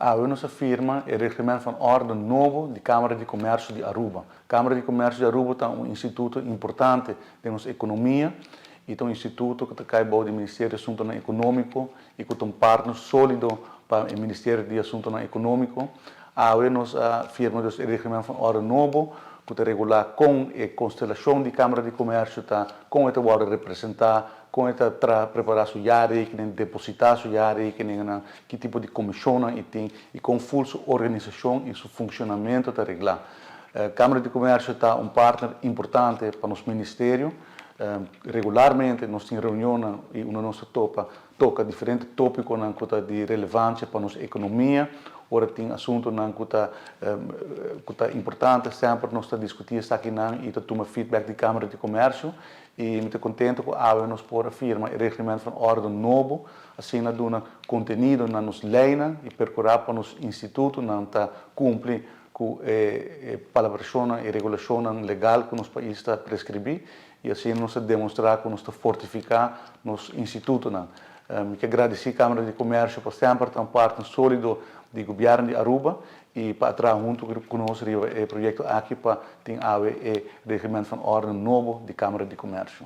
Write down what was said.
Nos afirma o Regimento van Orde Novo da Câmara de Comércio de Aruba. A Câmara de Comércio de Aruba é um instituto importante da nossa economia e é um instituto que cai do Ministério de Assuntos Econômicos e que é um partner sólido para o Ministério de Assuntos Econômicos. Nos afirma o Regimento van Orde Novo que regular com a constelação de Câmara de Comércio, com a hora representar, com a preparar sua jaarrekening, depositar sua jaarrekening, que tipo de comissão e tem, e com full sua organização e seu funcionamento a regular. A Câmara de Comércio é um partner importante para o nosso Ministério. Regularmente nós temos reuniões e nossa toca diferentes tópicos de relevância para a nossa economia. Ora tem assunto que é importante sempre nós discutimos aqui e tomar feedback da Câmara de Comércio e muito contente que nós podemos afirmar o Regimento van Orde Novo assim nós damos conteúdo na nossa lei e percorrer para o nosso instituto para cumprir com a palabração e regulação legal que o nosso país está prescrever e assim nós demonstrar que nós fortificar nosso instituto. Quero agradecer à Câmara de Comércio por sempre ter um partner sólido do governo de Aruba e para trás junto conosco o projeto aqui para ter o Regimento van Orde Novo da Câmara de Comércio.